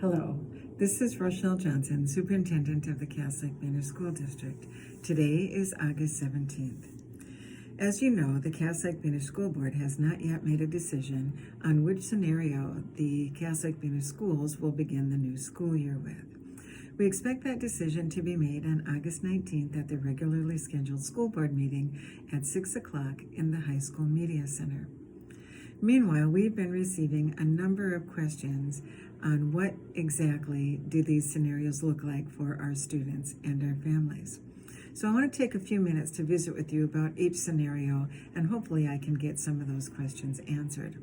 Hello, this is Rochelle Johnson, Superintendent of the Cass Lake-Bena School District. Today is August 17th. As you know, the Cass Lake-Bena School Board has not yet made a decision on which scenario the Cass Lake-Bena Schools will begin the new school year with. We expect that decision to be made on August 19th at the regularly scheduled school board meeting at 6 o'clock in the High School Media Center. Meanwhile, we've been receiving a number of questions on what exactly do these scenarios look like for our students and our families. So I want to take a few minutes to visit with you about each scenario, and hopefully I can get some of those questions answered.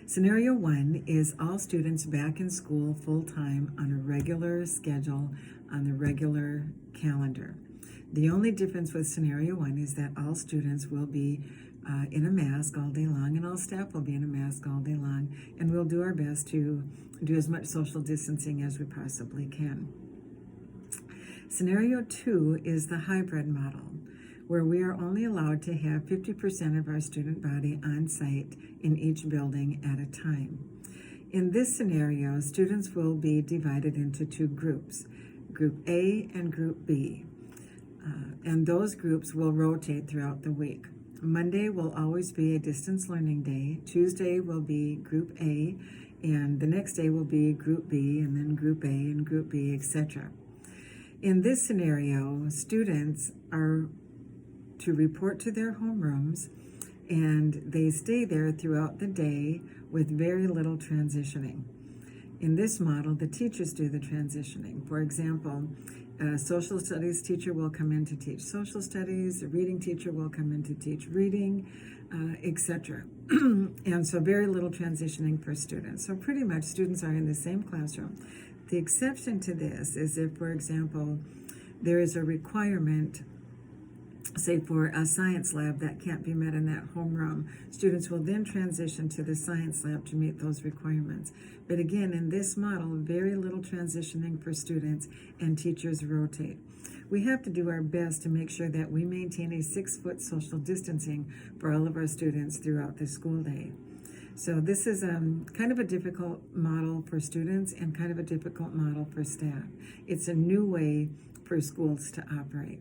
Scenario 1 is all students back in school full-time on a regular schedule on the regular calendar. The only difference with scenario 1 is that all students will be in a mask all day long, and all staff will be in a mask all day long, and we'll do our best to do as much social distancing as we possibly can. Scenario 2 is the hybrid model, where we are only allowed to have 50% of our student body on site in each building at a time. In this scenario, students will be divided into two groups, Group A and Group B, and those groups will rotate throughout the week. Monday will always be a distance learning day. Tuesday will be Group A, and the next day will be Group B, and then Group A and Group B, etc. In this scenario, students are to report to their homerooms, and they stay there throughout the day with very little transitioning. In this model, the teachers do the transitioning. For example, a social studies teacher will come in to teach social studies, a reading teacher will come in to teach reading, etc. And so very little transitioning for students. So pretty much students are in the same classroom. The exception to this is if, for example, there is a requirement, say for a science lab that can't be met in that homeroom, students will then transition to the science lab to meet those requirements. But again, in this model, very little transitioning for students, and teachers rotate. We have to do our best to make sure that we maintain a 6-foot social distancing for all of our students throughout the school day. So this is kind of a difficult model for students and kind of a difficult model for staff. It's a new way for schools to operate.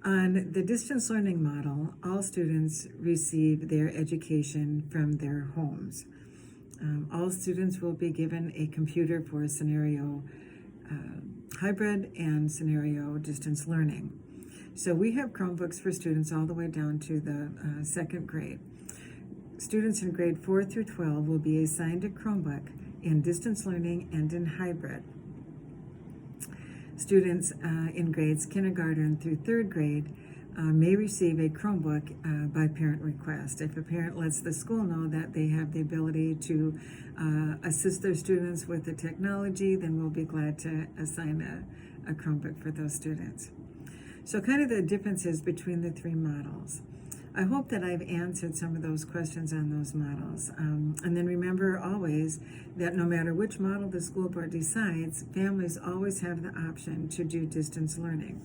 On the distance learning model, all students receive their education from their homes. All students will be given a computer for scenario hybrid and scenario distance learning. So we have Chromebooks for students all the way down to the second grade. Students in grade 4 through 12 will be assigned a Chromebook in distance learning and in hybrid. Students in grades kindergarten through third grade may receive a Chromebook by parent request. If a parent lets the school know that they have the ability to assist their students with the technology, then we'll be glad to assign a Chromebook for those students. So kind of the differences between the three models. I hope that I've answered some of those questions on those models. And then remember always that no matter which model the school board decides, families always have the option to do distance learning.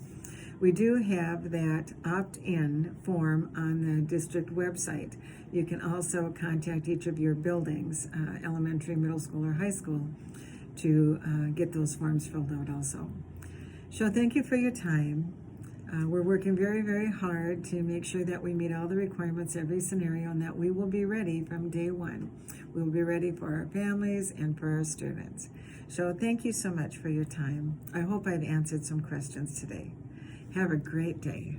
We do have that opt-in form on the district website. You can also contact each of your buildings, elementary, middle school, or high school, to get those forms filled out also. So thank you for your time. We're working very, very hard to make sure that we meet all the requirements, every scenario, and that we will be ready from day one. We will be ready for our families and for our students. So thank you so much for your time. I hope I've answered some questions today. Have a great day.